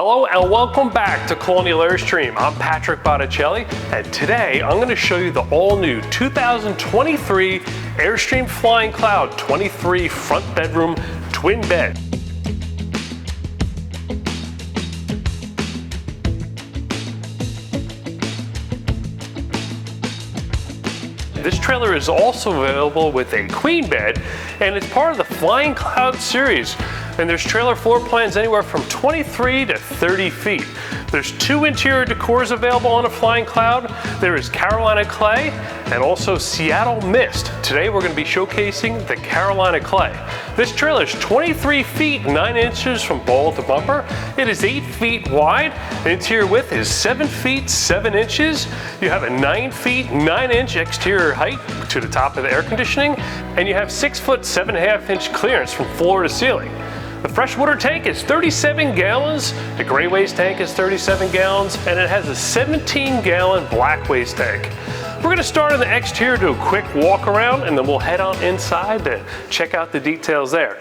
Hello and welcome back to Colonial Airstream. I'm Patrick Botticelli, and today I'm going to show you the all-new 2023 Airstream Flying Cloud 23 front bedroom twin bed. This trailer is also available with a queen bed, and it's part of the Flying Cloud series. And there's trailer floor plans anywhere from 23 to 30 feet. There's 2 interior decors available on a Flying Cloud. There is Carolina Clay and also Seattle Mist. Today we're going to be showcasing the Carolina Clay. This trailer is 23 feet 9 inches from ball to bumper. It is 8 feet wide. The interior width is 7 feet 7 inches. You have a 9 feet 9 inch exterior height to the top of the air conditioning, and you have 6 foot 7.5 inch clearance from floor to ceiling. The freshwater tank is 37 gallons, the gray waste tank is 37 gallons, and it has a 17-gallon black waste tank. We're going to start on the exterior, do a quick walk around, and then we'll head on inside to check out the details there.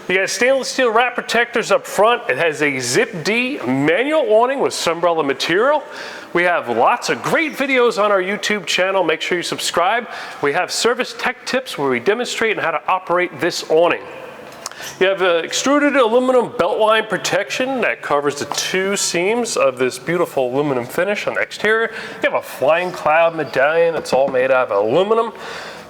You got stainless steel wrap protectors up front. It has a Zip D manual awning with sunbrella material. We have lots of great videos on our YouTube channel. Make sure you subscribe. We have service tech tips where we demonstrate how to operate this awning. You have extruded aluminum belt line protection that covers the 2 seams of this beautiful aluminum finish on the exterior. You have a Flying Cloud medallion. It's all made out of aluminum.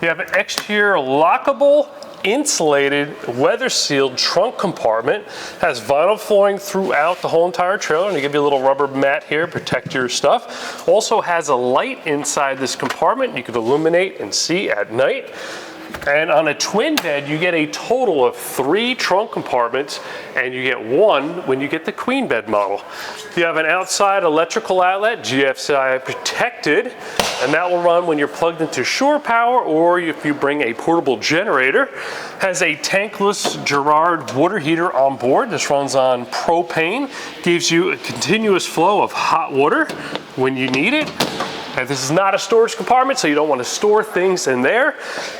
You have an exterior lockable, insulated, weather-sealed trunk compartment. Has vinyl flooring throughout the whole entire trailer, and they give you a little rubber mat here to protect your stuff. Also has a light inside this compartment you can illuminate and see at night. And on a twin bed, you get a total of 3 trunk compartments, and you get 1 when you get the queen bed model. You have an outside electrical outlet, GFCI protected, and that will run when you're plugged into shore power or if you bring a portable generator. Has a tankless Girard water heater on board. This runs on propane, gives you a continuous flow of hot water when you need it. And this is not a storage compartment, so you don't want to store things in there.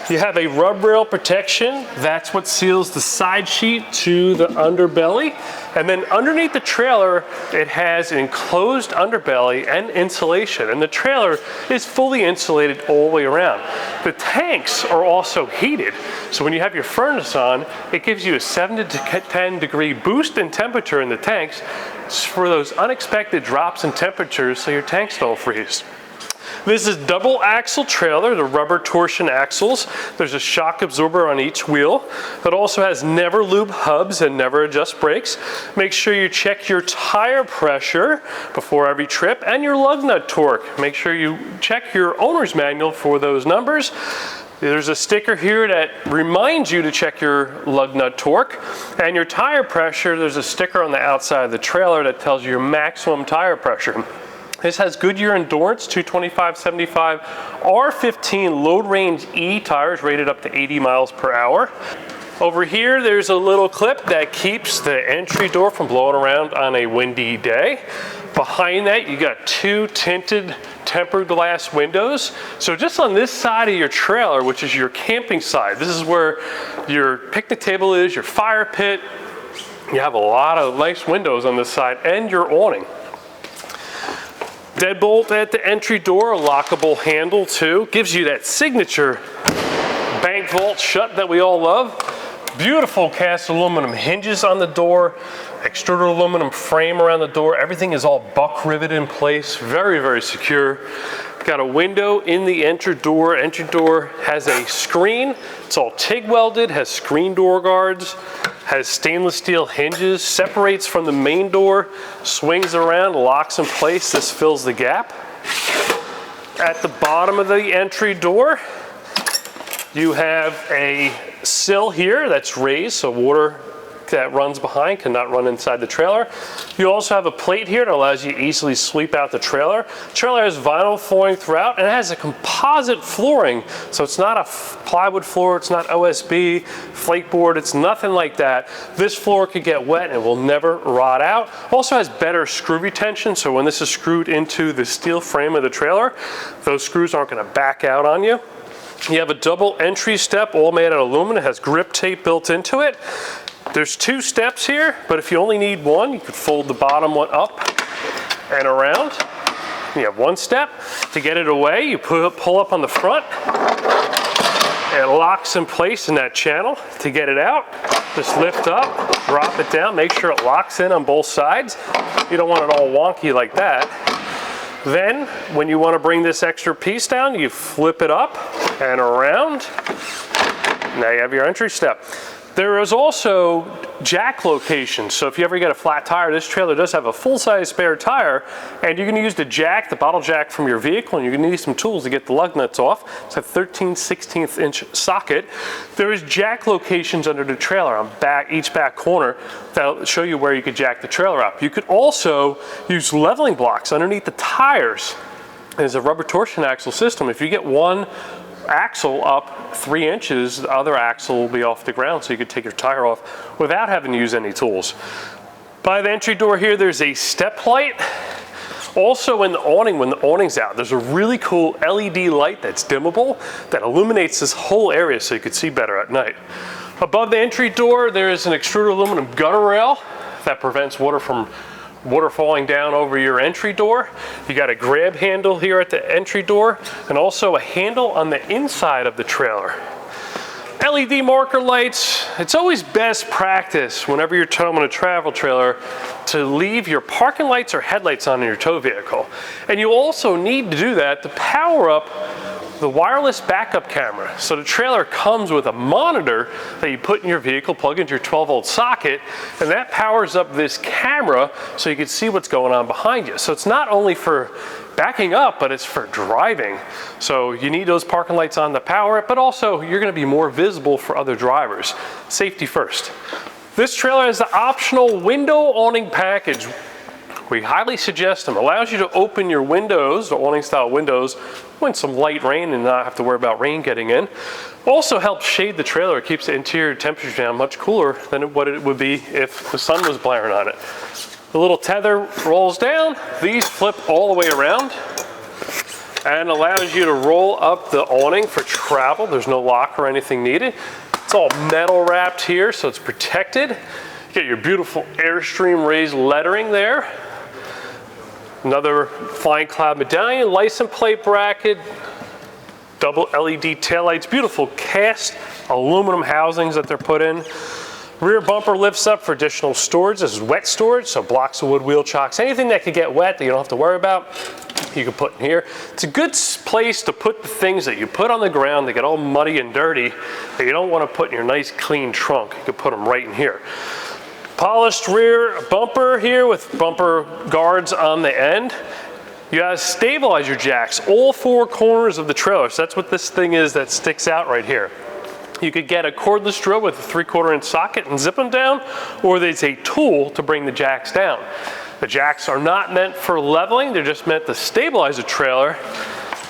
You have a rub rail protection. That's what seals the side sheet to the underbelly. And then underneath the trailer, it has an enclosed underbelly and insulation. And the trailer is fully insulated all the way around. The tanks are also heated. So when you have your furnace on, it gives you a 7 to 10 degree boost in temperature in the tanks for those unexpected drops in temperatures so your tanks don't freeze. This is double axle trailer, the rubber torsion axles. There's a shock absorber on each wheel. It also has never lube hubs and never adjust brakes. Make sure you check your tire pressure before every trip and your lug nut torque. Make sure you check your owner's manual for those numbers. There's a sticker here that reminds you to check your lug nut torque and your tire pressure. There's a sticker on the outside of the trailer that tells you your maximum tire pressure. This has Goodyear Endurance 225/75 R15 load range E tires rated up to 80 miles per hour. Over here, there's a little clip that keeps the entry door from blowing around on a windy day. Behind that, you got 2 tinted tempered glass windows. So just on this side of your trailer, which is your camping side, this is where your picnic table is, your fire pit. You have a lot of nice windows on this side and your awning. Deadbolt at the entry door, a lockable handle too. Gives you that signature bank vault shut that we all love. Beautiful cast aluminum hinges on the door, extruded aluminum frame around the door. Everything is all buck riveted in place, very, very secure. Got a window in the entry door. Entry door has a screen. It's all TIG welded, has screen door guards, has stainless steel hinges, separates from the main door, swings around, locks in place. This fills the gap. At the bottom of the entry door, you have a sill here that's raised, so water that runs behind cannot run inside the trailer. You also have a plate here that allows you to easily sweep out the trailer. The trailer has vinyl flooring throughout, and it has a composite flooring, so it's not a plywood floor, it's not OSB, flake board, it's nothing like that. This floor could get wet and will never rot out. Also has better screw retention, so when this is screwed into the steel frame of the trailer, those screws aren't going to back out on you. You have a double entry step, all made out of aluminum. It has grip tape built into it. There's 2 steps here, but if you only need one, you could fold the bottom one up and around. You have 1 step. To get it away, you pull up on the front, and it locks in place in that channel. To get it out, just lift up, drop it down, make sure it locks in on both sides. You don't want it all wonky like that. Then, when you want to bring this extra piece down, you flip it up and around. Now you have your entry step. There is also jack locations. So if you ever get a flat tire, this trailer does have a full-size spare tire, and you can use the jack, the bottle jack from your vehicle, and you're gonna need some tools to get the lug nuts off. It's a 13/16 inch socket. There is jack locations under the trailer on each back corner that'll show you where you could jack the trailer up. You could also use leveling blocks underneath the tires. There's a rubber torsion axle system. If you get one axle up 3 inches, the other axle will be off the ground, so you could take your tire off without having to use any tools. By the entry door here, there's a step light. Also in the awning, when the awning's out, there's a really cool LED light that's dimmable that illuminates this whole area so you could see better at night. Above the entry door, there is an extruded aluminum gutter rail that prevents water falling down over your entry door. You got a grab handle here at the entry door, and also a handle on the inside of the trailer. LED marker lights. It's always best practice whenever you're towing a travel trailer to leave your parking lights or headlights on in your tow vehicle. And you also need to do that to power up the wireless backup camera. So the trailer comes with a monitor that you put in your vehicle, plug into your 12-volt socket, and that powers up this camera so you can see what's going on behind you. So it's not only for backing up, but it's for driving. So you need those parking lights on to power it, but also you're gonna be more visible for other drivers. Safety first. This trailer has the optional window awning package. We highly suggest them. Allows you to open your windows, the awning style windows, when some light rain and not have to worry about rain getting in. Also helps shade the trailer. It keeps the interior temperature down much cooler than what it would be if the sun was blaring on it. The little tether rolls down. These flip all the way around and allows you to roll up the awning for travel. There's no lock or anything needed. It's all metal wrapped here, so it's protected. You get your beautiful Airstream raised lettering there. Another flying cloud medallion, license plate bracket, double LED taillights, beautiful cast aluminum housings that they're put in. Rear bumper lifts up for additional storage. This is wet storage, so blocks of wood, wheel chocks, anything that could get wet that you don't have to worry about, you can put in here. It's a good place to put the things that you put on the ground that get all muddy and dirty that you don't want to put in your nice clean trunk. You could put them right in here. Polished rear bumper here with bumper guards on the end. You have stabilizer jacks, all 4 corners of the trailer. So that's what this thing is that sticks out right here. You could get a cordless drill with a 3/4 inch socket and zip them down, or there's a tool to bring the jacks down. The jacks are not meant for leveling, they're just meant to stabilize the trailer.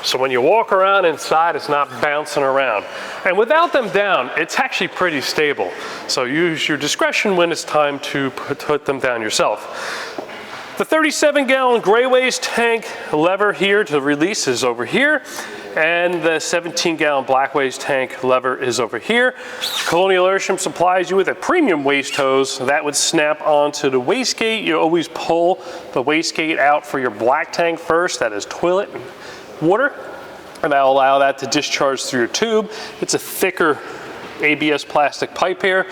So when you walk around inside, it's not bouncing around. And without them down, it's actually pretty stable. So use your discretion when it's time to put them down yourself. The 37-gallon gray waste tank lever here to release is over here, and the 17-gallon black waste tank lever is over here. Colonial Airstream supplies you with a premium waste hose that would snap onto the wastegate. You always pull the wastegate out for your black tank first, that is toilet and water, and that'll allow that to discharge through your tube. It's a thicker ABS plastic pipe here.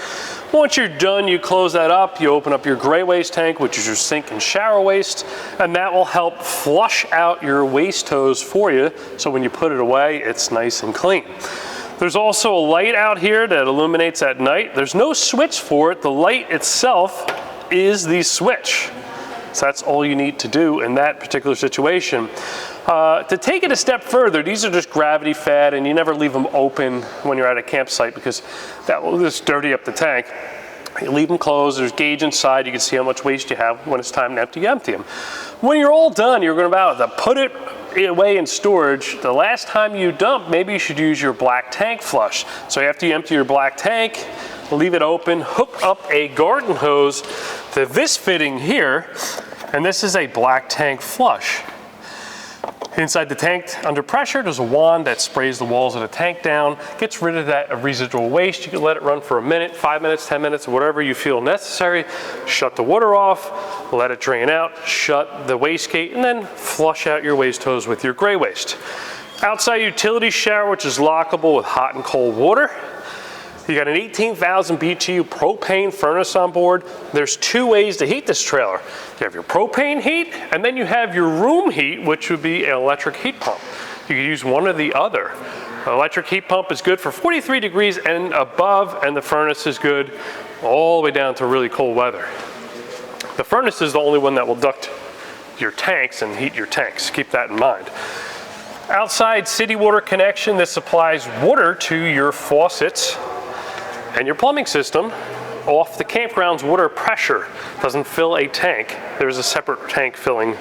Once you're done, you close that up, you open up your gray waste tank, which is your sink and shower waste, and that will help flush out your waste hose for you, so when you put it away, it's nice and clean. There's also a light out here that illuminates at night. There's no switch for it. The light itself is the switch. So that's all you need to do in that particular situation. To take it a step further, these are just gravity fed, and you never leave them open when you're at a campsite because that will just dirty up the tank. You leave them closed, there's a gauge inside, you can see how much waste you have. When it's time to empty, you empty them. When you're all done, you're going to put it away in storage. The last time you dump, maybe you should use your black tank flush. So after you empty your black tank, leave it open, hook up a garden hose to this fitting here, and this is a black tank flush. Inside the tank, under pressure, there's a wand that sprays the walls of the tank down, gets rid of that residual waste. You can let it run for a minute, 5 minutes, 10 minutes, whatever you feel necessary. Shut the water off, let it drain out, shut the wastegate, and then flush out your waste hose with your gray waste. Outside utility shower, which is lockable with hot and cold water. You got an 18,000 BTU propane furnace on board. There's 2 ways to heat this trailer. You have your propane heat, and then you have your room heat, which would be an electric heat pump. You can use one or the other. An electric heat pump is good for 43 degrees and above, and the furnace is good all the way down to really cold weather. The furnace is the only one that will duct your tanks and heat your tanks. Keep that in mind. Outside city water connection, this supplies water to your faucets and your plumbing system off the campground's water pressure. Doesn't fill a tank. There's a separate tank filling.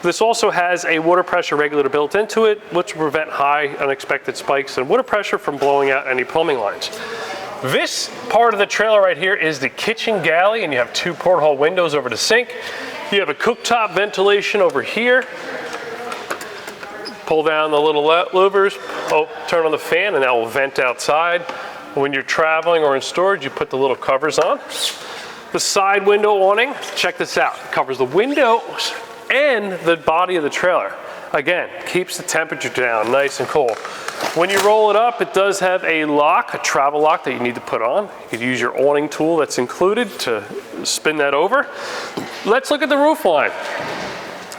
This also has a water pressure regulator built into it, which will prevent high unexpected spikes in water pressure from blowing out any plumbing lines. This part of the trailer right here is the kitchen galley, and you have 2 porthole windows over the sink. You have a cooktop ventilation over here. Pull down the little louvers, turn on the fan, and that will vent outside. When you're traveling or in storage, you put the little covers on. The side window awning, check this out. It covers the windows and the body of the trailer. Again, keeps the temperature down nice and cool. When you roll it up, it does have a lock, a travel lock that you need to put on. You could use your awning tool that's included to spin that over. Let's look at the roof line.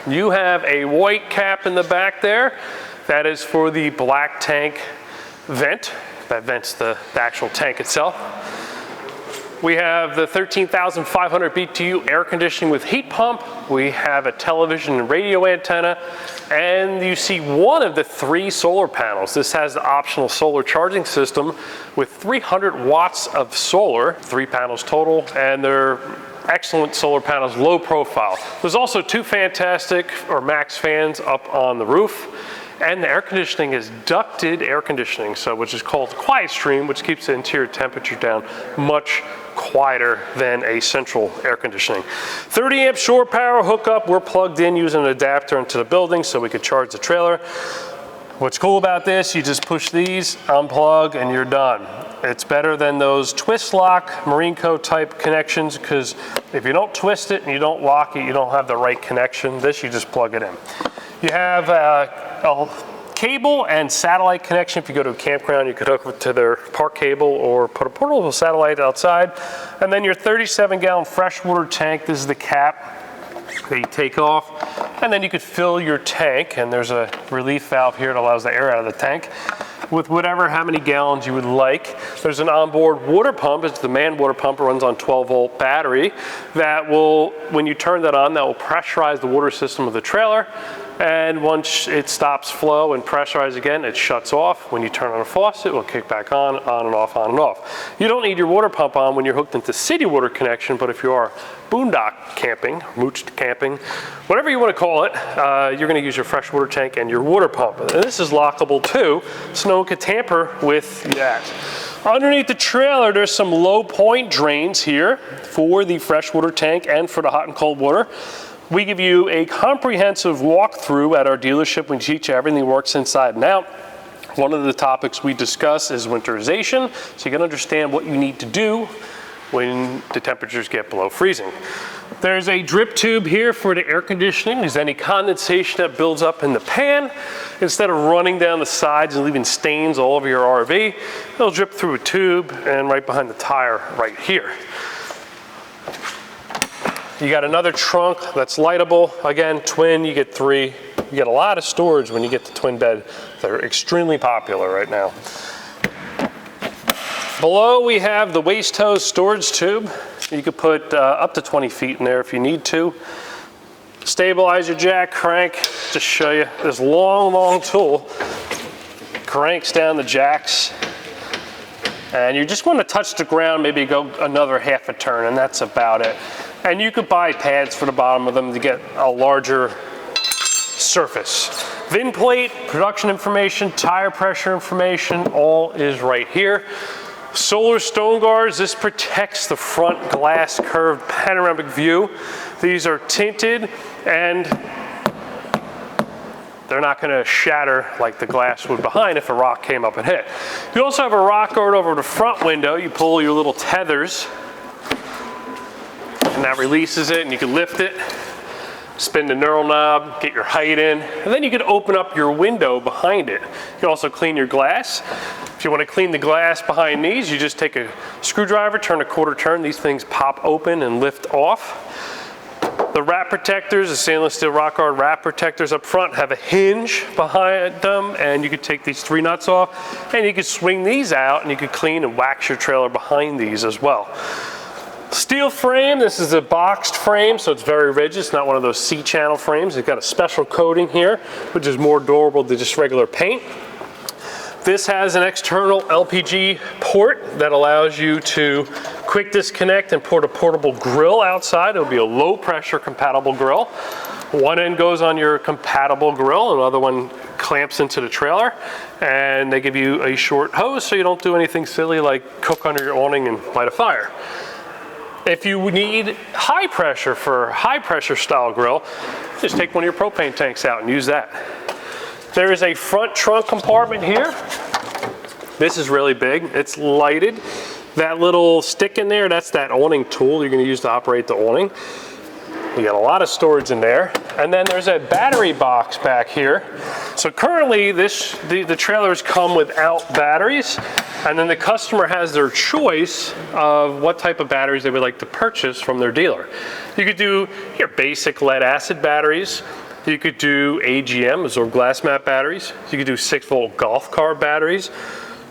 You have a white cap in the back there. That is for the black tank vent. That vents the actual tank itself. We have the 13,500 BTU air conditioning with heat pump. We have a television and radio antenna. And you see one of the 3 solar panels. This has the optional solar charging system with 300 watts of solar, 3 panels total, and they're excellent solar panels, low profile. There's also 2 fantastic or max fans up on the roof. And the air conditioning is ducted air conditioning, which is called quiet stream, which keeps the interior temperature down much quieter than a central air conditioning. 30 amp shore power hookup. We're plugged in using an adapter into the building so we could charge the trailer. What's cool about this, you just push these, unplug, and you're done. It's better than those twist lock Marineco type connections, because if you don't twist it and you don't lock it, you don't have the right connection. This, you just plug it in. You have a cable and satellite connection. If you go to a campground, you could hook it to their park cable or put a portable satellite outside. And then your 37-gallon freshwater tank. This is the cap that you take off. And then you could fill your tank, and there's a relief valve here that allows the air out of the tank, with how many gallons you would like. There's an onboard water pump. It's the man water pump. It runs on 12-volt battery. That will, when you turn that on, that will pressurize the water system of the trailer. And once it stops flow and pressurize again, it shuts off. When you turn on a faucet, it will kick back on and off, on and off. You don't need your water pump on when you're hooked into city water connection, but if you are boondock camping, mooched camping, whatever you want to call it, you're going to use your freshwater tank and your water pump. And this is lockable too, so no one could tamper with that. Underneath the trailer, there's some low point drains here for the freshwater tank and for the hot and cold water. We give you a comprehensive walkthrough at our dealership. We teach you everything works inside and out. One of the topics we discuss is winterization, so you can understand what you need to do when the temperatures get below freezing. There's a drip tube here for the air conditioning. There's any condensation that builds up in the pan. Instead of running down the sides and leaving stains all over your RV, it'll drip through a tube and right behind the tire right here. You got another trunk that's lightable. Again, twin, you get 3. You get a lot of storage when you get the twin bed. They're extremely popular right now. Below we have the waste hose storage tube. You could put up to 20 feet in there if you need to. Stabilizer jack, crank, to show you this long tool. Cranks down the jacks. And you just want to touch the ground, maybe go another half a turn, and that's about it. And you could buy pads for the bottom of them to get a larger surface. VIN plate, production information, tire pressure information, all is right here. Solar stone guards, this protects the front glass curved panoramic view. These are tinted and they're not going to shatter like the glass would behind if a rock came up and hit. You also have a rock guard over the front window. You pull your little tethers, and that releases it, and you can lift it, spin the knurl knob, get your height in, and then you can open up your window behind it. You can also clean your glass. If you want to clean the glass behind these, you just take a screwdriver, turn a quarter turn, these things pop open and lift off. The wrap protectors, the stainless steel rock guard wrap protectors up front have a hinge behind them, and you can take these 3 nuts off, and you can swing these out, and you can clean and wax your trailer behind these as well. Steel frame, this is a boxed frame, so it's very rigid. It's not one of those C-channel frames. It's got a special coating here, which is more durable than just regular paint. This has an external LPG port that allows you to quick disconnect and put a portable grill outside. It'll be a low pressure compatible grill. One end goes on your compatible grill, another one clamps into the trailer, and they give you a short hose so you don't do anything silly like cook under your awning and light a fire. If you need high pressure for high pressure style grill, just take one of your propane tanks out and use that. There is a front trunk compartment here. This is really big. It's lighted. That little stick in there, that's that awning tool you're going to use to operate the awning. You got a lot of storage in there. And then there's a battery box back here. So currently the trailers come without batteries, and then the customer has their choice of what type of batteries they would like to purchase from their dealer. You could do your basic lead acid batteries. You could do AGM, absorbed glass mat batteries. You could do 6-volt golf cart batteries.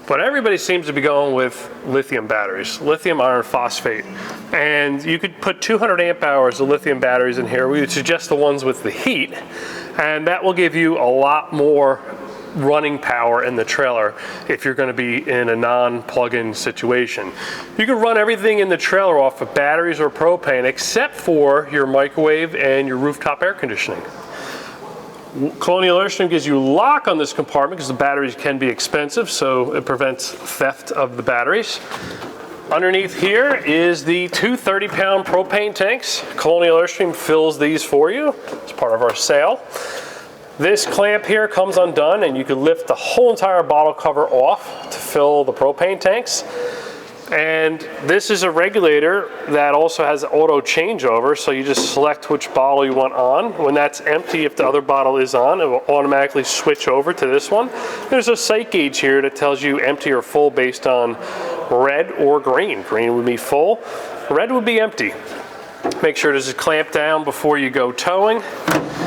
But everybody seems to be going with lithium batteries, lithium iron phosphate. And you could put 200 amp hours of lithium batteries in here. We would suggest the ones with the heat, and that will give you a lot more running power in the trailer if you're going to be in a non-plug-in situation. You can run everything in the trailer off of batteries or propane except for your microwave and your rooftop air conditioning. Colonial Airstream gives you lock on this compartment because the batteries can be expensive, so it prevents theft of the batteries. Underneath here is the 2 30-pound propane tanks. Colonial Airstream fills these for you as part of our sale. This clamp here comes undone, and you can lift the whole entire bottle cover off to fill the propane tanks. And this is a regulator that also has auto changeover, so you just select which bottle you want on. When that's empty, if the other bottle is on, it will automatically switch over to this one. There's a sight gauge here that tells you empty or full based on red or green. Green would be full, red would be empty. Make sure there's a clamp down before you go towing.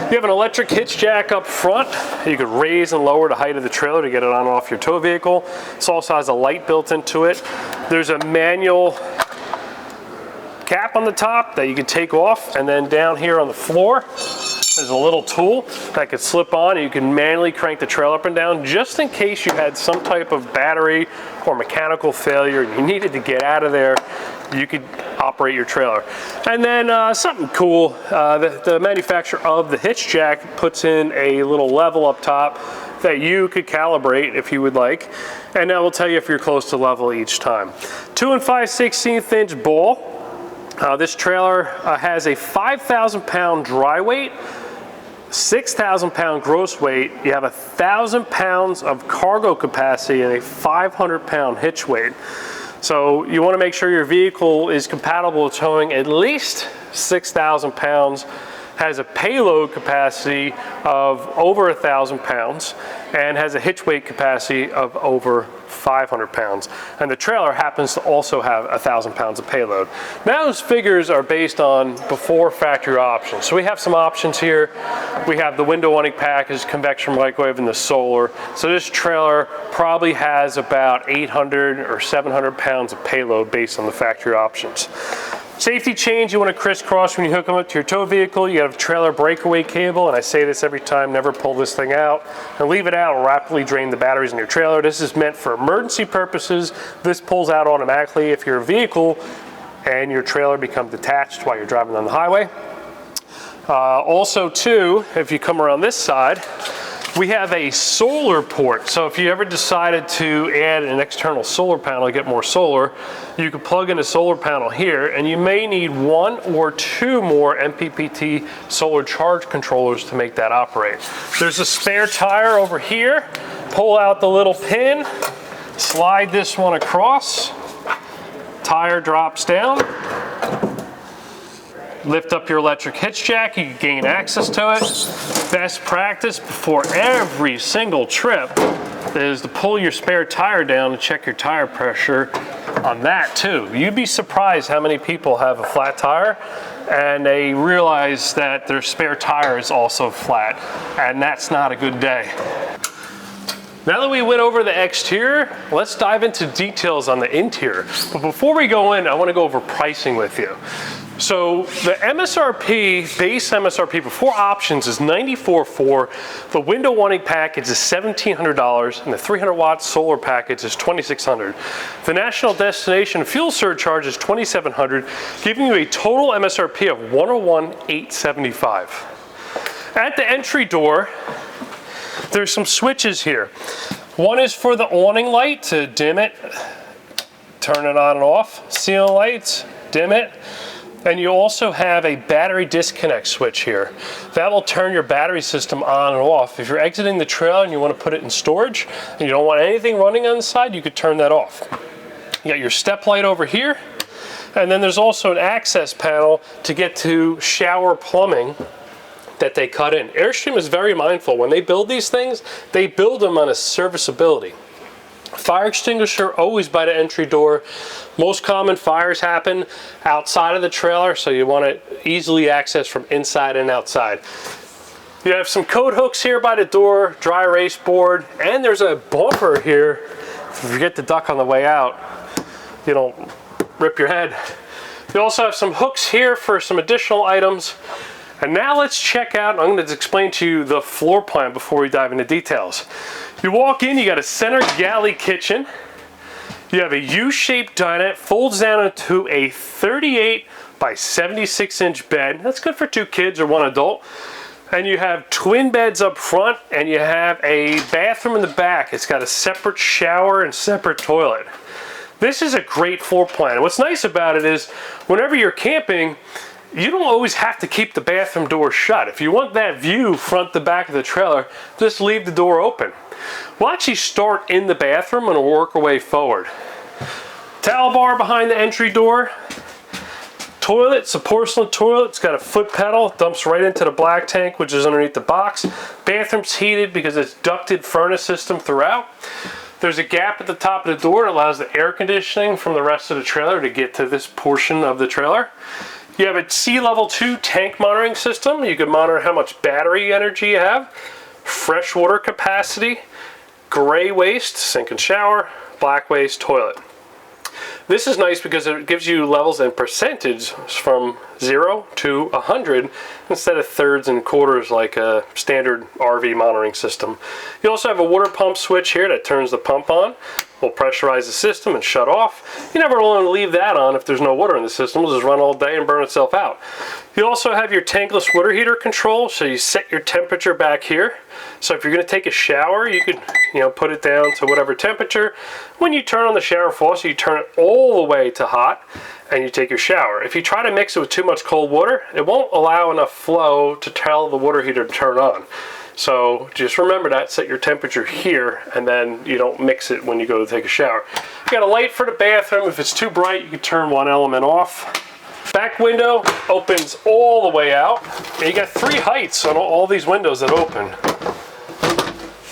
You have an electric hitch jack up front. You could raise and lower the height of the trailer to get it on and off your tow vehicle. This also has a light built into it. There's a manual cap on the top that you can take off, and then down here on the floor there's a little tool that could slip on, and you can manually crank the trailer up and down just in case you had some type of battery or mechanical failure and you needed to get out of there. You could operate your trailer. And then something cool, the manufacturer of the hitch jack puts in a little level up top that you could calibrate if you would like, and that will tell you if you're close to level each time. 2 5/16 inch ball. This trailer has a 5,000 pound dry weight, 6,000 pound gross weight. You have 1,000 pounds of cargo capacity and a 500 pound hitch weight. So you want to make sure your vehicle is compatible with towing at least 6,000 pounds, has a payload capacity of over 1,000 pounds, and has a hitch weight capacity of over 500 pounds. And the trailer happens to also have 1,000 pounds of payload. Now those figures are based on before factory options. So we have some options here. We have the window awning package, convection microwave, and the solar. So this trailer probably has about 800 or 700 pounds of payload based on the factory options. Safety chains you want to crisscross when you hook them up to your tow vehicle. You have a trailer breakaway cable, and I say this every time, never pull this thing out and leave it out and rapidly drain the batteries in your trailer. This is meant for emergency purposes. This pulls out automatically if your vehicle and your trailer become detached while you're driving on the highway. Also too, if you come around this side, we have a solar port. So if you ever decided to add an external solar panel to get more solar, you could plug in a solar panel here, and you may need 1 or 2 more MPPT solar charge controllers to make that operate. There's a spare tire over here. Pull out the little pin, slide this one across, tire drops down, lift up your electric hitch jack, you can gain access to it. Best practice before every single trip is to pull your spare tire down and check your tire pressure on that too. You'd be surprised how many people have a flat tire and they realize that their spare tire is also flat, and that's not a good day. Now that we went over the exterior, let's dive into details on the interior. But before we go in, I want to go over pricing with you. So the MSRP, base MSRP before options is $94,400. The window winding package is $1,700, and the 300 watt solar package is $2,600. The national destination fuel surcharge is $2,700, giving you a total MSRP of $101,875. At the entry door, there's some switches here. One is for the awning light to dim it, turn it on and off. Ceiling lights, dim it. And you also have a battery disconnect switch here. That will turn your battery system on and off. If you're exiting the trailer and you want to put it in storage and you don't want anything running on the side, you could turn that off. You got your step light over here. And then there's also an access panel to get to shower plumbing that they cut in. Airstream is very mindful. When they build these things, they build them on a serviceability. Fire extinguisher always by the entry door. Most common fires happen outside of the trailer, so you want to easily access from inside and outside. You have some coat hooks here by the door, dry erase board, and there's a bumper here. If you forget to duck on the way out, you don't rip your head. You also have some hooks here for some additional items. And now let's check out, I'm going to explain to you the floor plan before we dive into details. You walk in, you got a center galley kitchen. You have a U-shaped dinette, folds down into a 38 by 76 inch bed. That's good for 2 kids or 1 adult. And you have twin beds up front, and you have a bathroom in the back. It's got a separate shower and separate toilet. This is a great floor plan. What's nice about it is whenever you're camping, you don't always have to keep the bathroom door shut. If you want that view front to back of the trailer, just leave the door open. We'll actually start in the bathroom and we'll work our way forward. Towel bar behind the entry door. Toilet, it's a porcelain toilet. It's got a foot pedal, dumps right into the black tank, which is underneath the box. Bathroom's heated because it's ducted furnace system throughout. There's a gap at the top of the door that allows the air conditioning from the rest of the trailer to get to this portion of the trailer. You have a sea level 2 tank monitoring system. You can monitor how much battery energy you have, fresh water capacity, gray waste, sink and shower, black waste, toilet. This is nice because it gives you levels and percentage from 0 to 100 instead of thirds and quarters like a standard RV monitoring system. You also have a water pump switch here that turns the pump on. Will pressurize the system and shut off. You never want to leave that on if there's no water in the system. It'll just run all day and burn itself out. You also have your tankless water heater control, so you set your temperature back here. So if you're going to take a shower, you could put it down to whatever temperature. When you turn on the shower faucet, you turn it all the way to hot and you take your shower. If you try to mix it with too much cold water, it won't allow enough flow to tell the water heater to turn on. So just remember that, set your temperature here, and then you don't mix it when you go to take a shower. You got a light for the bathroom. If it's too bright, you can turn one element off. Back window opens all the way out. And you got 3 heights on all these windows that open.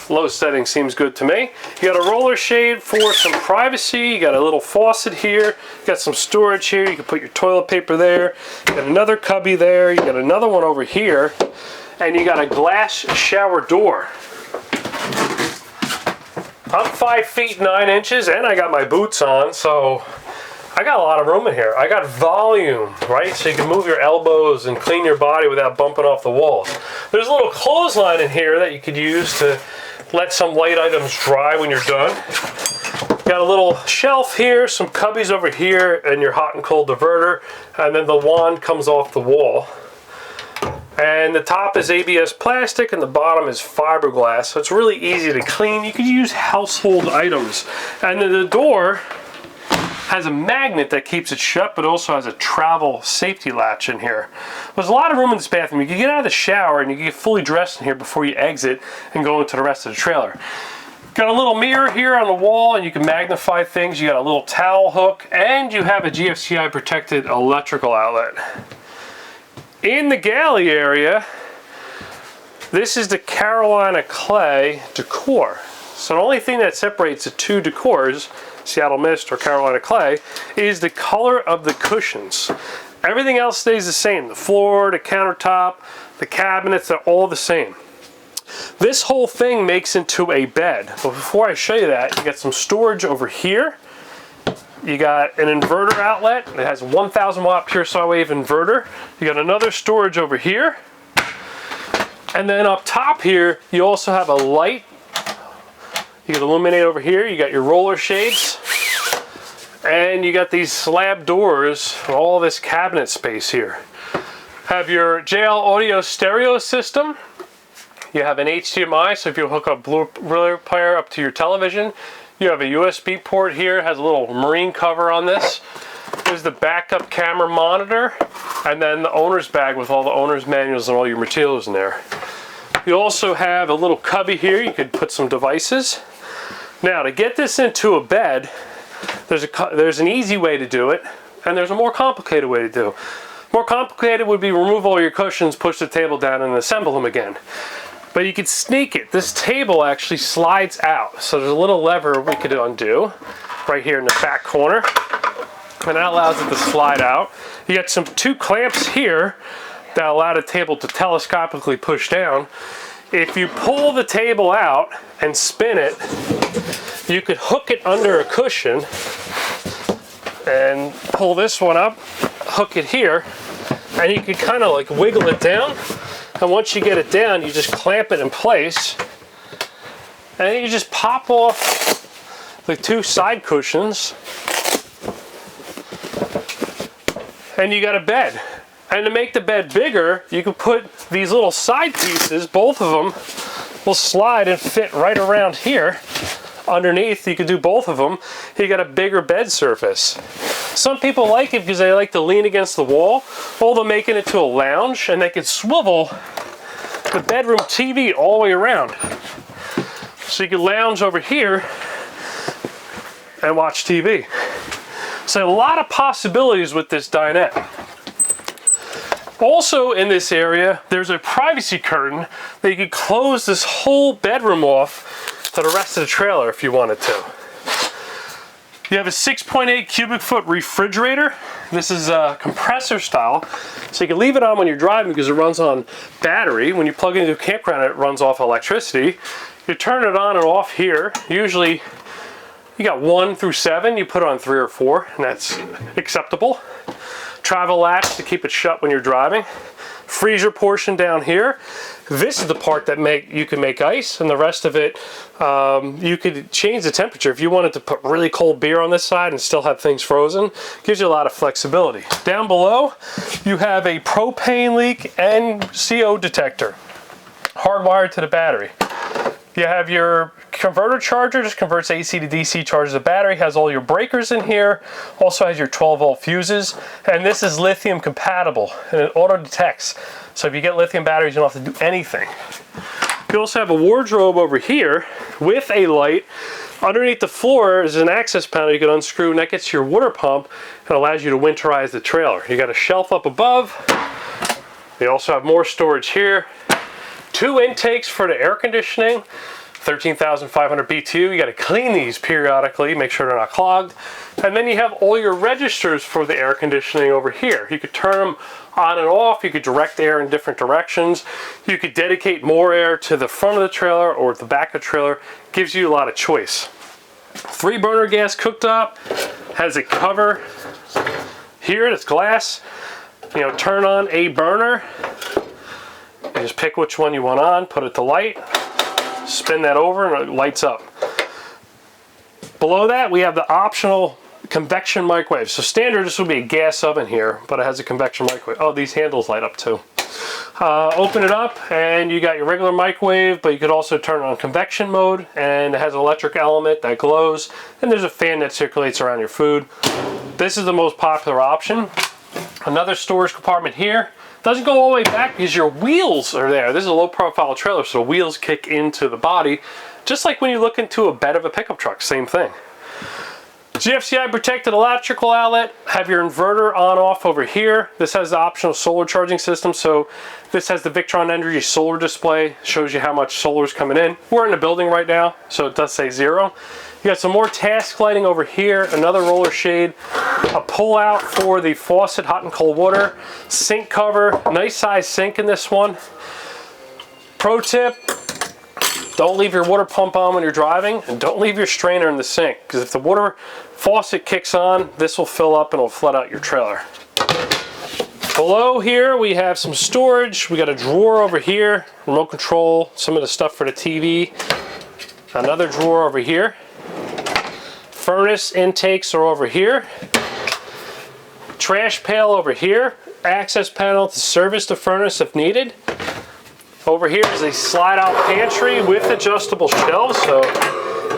Low setting seems good to me. You got a roller shade for some privacy. You got a little faucet here. You got some storage here. You can put your toilet paper there. You got another cubby there. You got another one over here. And you got a glass shower door. I'm 5 feet 9 inches and I got my boots on, so I got a lot of room in here. I got volume, right? So you can move your elbows and clean your body without bumping off the walls. There's a little clothesline in here that you could use to let some light items dry when you're done. Got a little shelf here, some cubbies over here, and your hot and cold diverter, and then the wand comes off the wall. And the top is ABS plastic and the bottom is fiberglass, so it's really easy to clean. You could use household items. And then the door has a magnet that keeps it shut, but also has a travel safety latch in here. There's a lot of room in this bathroom. You can get out of the shower and you can get fully dressed in here before you exit and go into the rest of the trailer. Got a little mirror here on the wall and you can magnify things. You got a little towel hook and you have a GFCI protected electrical outlet. In the galley area, this is the Carolina clay decor. So the only thing that separates the two decors, Seattle Mist or Carolina clay, is the color of the cushions. Everything else stays the same. The floor, the countertop, the cabinets, they're all the same. This whole thing makes into a bed. But before I show you that, you got some storage over here. You got an inverter outlet. It has a 1,000 watt pure saw wave inverter. You got another storage over here. And then up top here, you also have a light. You can illuminate over here. You got your roller shades. And you got these slab doors for all this cabinet space here. Have your JL audio stereo system. You have an HDMI, so if you hook up Blu-ray player up to your television, you have a USB port here. It has a little marine cover on this. There's the backup camera monitor, and then the owner's bag with all the owner's manuals and all your materials in there. You also have a little cubby here. You could put some devices. Now, to get this into a bed, there's an easy way to do it, and there's a more complicated way to do it. More complicated would be remove all your cushions, push the table down, and assemble them again. But you could sneak it. This table actually slides out. So there's a little lever we could undo right here in the back corner. And that allows it to slide out. You got two clamps here that allow the table to telescopically push down. If you pull the table out and spin it, you could hook it under a cushion and pull this one up, hook it here, and you could kind of like wiggle it down. And once you get it down, you just clamp it in place, and you just pop off the two side cushions, and you got a bed. And to make the bed bigger, you can put these little side pieces, both of them will slide and fit right around here. Underneath, you can do both of them. You got a bigger bed surface. Some people like it because they like to lean against the wall, or they'll make it into a lounge, and they can swivel the bedroom TV all the way around. So you can lounge over here and watch TV. So a lot of possibilities with this dinette. Also in this area, there's a privacy curtain that you could close this whole bedroom off to the rest of the trailer if you wanted to. You have a 6.8 cubic foot refrigerator. This is compressor style, so you can leave it on when you're driving because it runs on battery. When you plug it into a campground, it runs off electricity. You turn it on and off here. Usually you got 1 through 7, you put it on 3 or 4, and that's acceptable. Travel latch to keep it shut when you're driving. Freezer portion down here. This is the part that you can make ice, and the rest of it, you could change the temperature. If you wanted to put really cold beer on this side and still have things frozen, gives you a lot of flexibility. Down below, you have a propane leak and CO detector, hardwired to the battery. You have your converter charger, just converts AC to DC, charges the battery, has all your breakers in here, also has your 12-volt fuses, and this is lithium compatible, and it auto detects. So if you get lithium batteries, you don't have to do anything. You also have a wardrobe over here with a light. Underneath the floor is an access panel you can unscrew, and that gets your water pump and allows you to winterize the trailer. You got a shelf up above. You also have more storage here. 2 intakes for the air conditioning, 13,500 BTU. You got to clean these periodically, make sure they're not clogged. And then you have all your registers for the air conditioning over here. You could turn them on and off. You could direct air in different directions. You could dedicate more air to the front of the trailer or the back of the trailer. Gives you a lot of choice. 3 burner gas cooktop, has a cover here that's glass. You know, turn on a burner. You just pick which one you want on, put it to light, spin that over, and it lights up. Below that, we have the optional convection microwave. So standard, this would be a gas oven here, but it has a convection microwave. Oh, these handles light up too. Open it up and you got your regular microwave, but you could also turn it on convection mode, and it has an electric element that glows, and there's a fan that circulates around your food. This is the most popular option. Another storage compartment here. Doesn't go all the way back because your wheels are there. This is a low profile trailer, so the wheels kick into the body, just like when you look into a bed of a pickup truck, same thing. GFCI protected electrical outlet, have your inverter on off over here. This has the optional solar charging system, so this has the Victron Energy solar display, shows you how much solar is coming in. We're in the building right now, so it does say 0. You got some more task lighting over here, another roller shade, a pull out for the faucet, hot and cold water, sink cover, nice size sink in this one. Pro tip, don't leave your water pump on when you're driving, and don't leave your strainer in the sink, because if the water faucet kicks on, this will fill up and it'll flood out your trailer. Below here we have some storage. We got a drawer over here, remote control, some of the stuff for the TV. Another drawer over here. Furnace intakes are over here. Trash pail over here. Access panel to service the furnace if needed. Over here is a slide out pantry with adjustable shelves, so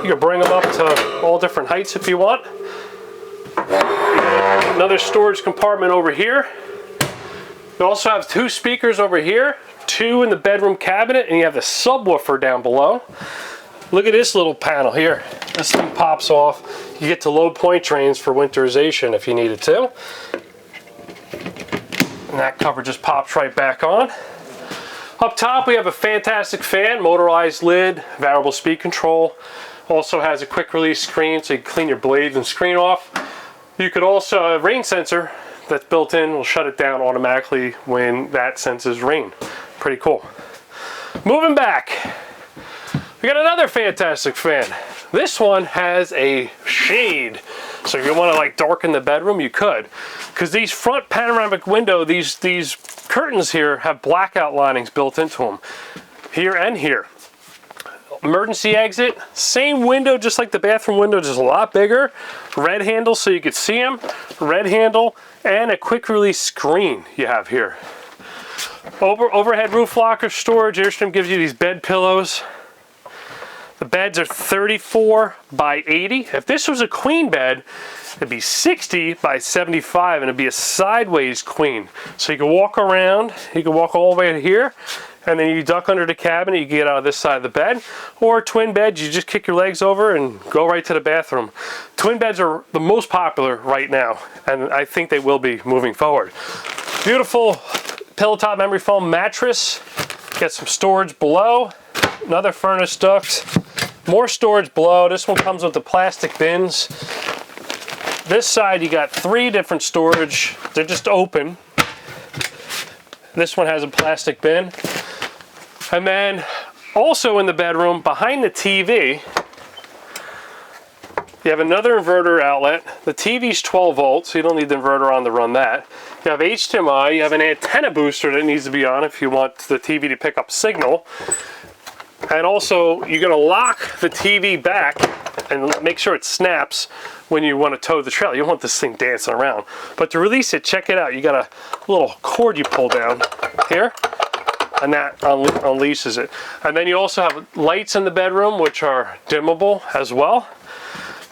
you can bring them up to all different heights if you want. Another storage compartment over here. You also have 2 speakers over here, 2 in the bedroom cabinet, and you have the subwoofer down below. Look at this little panel here. This thing pops off. You get to low point drains for winterization if you needed to. And that cover just pops right back on. Up top we have a fantastic fan, motorized lid, variable speed control. Also has a quick release screen so you can clean your blades and screen off. You could also, a rain sensor that's built in will shut it down automatically when that senses rain. Pretty cool. Moving back, we got another fantastic fan. This one has a shade, so if you want to like darken the bedroom, you could. Because these front panoramic window, these curtains here have blackout linings built into them, here and here. Emergency exit, same window just like the bathroom window, just a lot bigger. Red handle so you could see them, red handle, and a quick release screen you have here. Overhead roof locker storage. Airstream gives you these bed pillows. The beds are 34 by 80. If this was a queen bed, it'd be 60 by 75, and it'd be a sideways queen. So you can walk around, you can walk all the way to here, and then you duck under the cabinet, you get out of this side of the bed. Or twin beds, you just kick your legs over and go right to the bathroom. Twin beds are the most popular right now, and I think they will be moving forward. Beautiful pillow top memory foam mattress. Get some storage below. Another furnace duct. More storage below. This one comes with the plastic bins. This side you got 3 different storage. They're just open. This one has a plastic bin. And then also in the bedroom behind the TV, you have another inverter outlet. The TV's 12 volts, so you don't need the inverter on to run that. You have HDMI, you have an antenna booster that needs to be on if you want the TV to pick up signal. And also, you're gonna lock the TV back and make sure it snaps when you want to tow the trailer. You don't want this thing dancing around. But to release it, check it out. You got a little cord you pull down here, and that unleashes it. And then you also have lights in the bedroom, which are dimmable as well.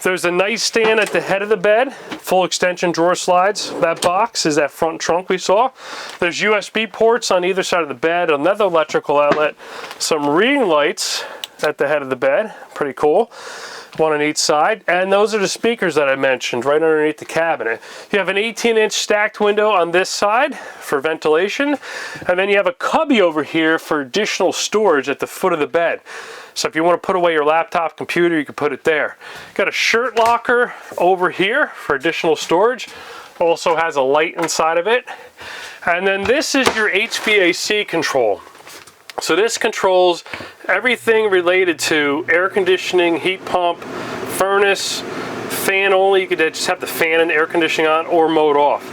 There's a nightstand at the head of the bed, full extension drawer slides. That box is that front trunk we saw. There's USB ports on either side of the bed, another electrical outlet, some reading lights at the head of the bed, pretty cool. One on each side, and those are the speakers that I mentioned right underneath the cabinet. You have an 18-inch stacked window on this side for ventilation, and then you have a cubby over here for additional storage at the foot of the bed. So if you want to put away your laptop computer, you can put it there. Got a shirt locker over here for additional storage. Also has a light inside of it. And then this is your HVAC control. So this controls everything related to air conditioning, heat pump, furnace, fan only. You could just have the fan and air conditioning on or mode off.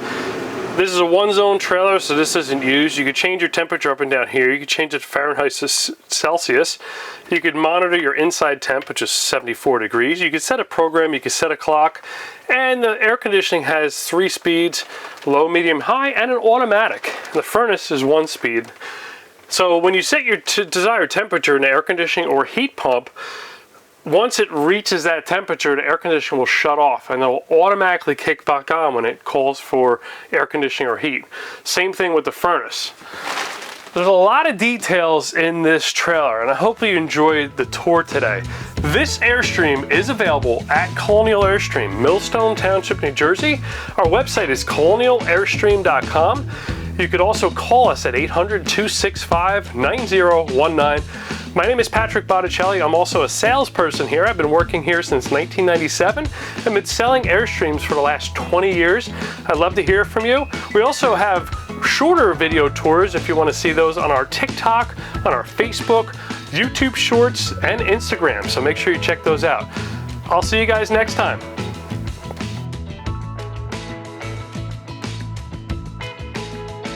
This is a 1-zone trailer, so this isn't used. You could change your temperature up and down here. You could change it to Fahrenheit to Celsius. You could monitor your inside temp, which is 74 degrees. You could set a program, you could set a clock. And the air conditioning has 3 speeds, low, medium, high, and an automatic. The furnace is 1 speed. So when you set your desired temperature in the air conditioning or heat pump, once it reaches that temperature, the air conditioning will shut off and it will automatically kick back on when it calls for air conditioning or heat. Same thing with the furnace. There's a lot of details in this trailer, and I hope you enjoyed the tour today. This Airstream is available at Colonial Airstream, Millstone Township, New Jersey. Our website is colonialairstream.com. You could also call us at 800-265-9019. My name is Patrick Botticelli. I'm also a salesperson here. I've been working here since 1997. I've been selling Airstreams for the last 20 years. I'd love to hear from you. We also have shorter video tours if you want to see those on our TikTok, on our Facebook, YouTube Shorts, and Instagram. So make sure you check those out. I'll see you guys next time.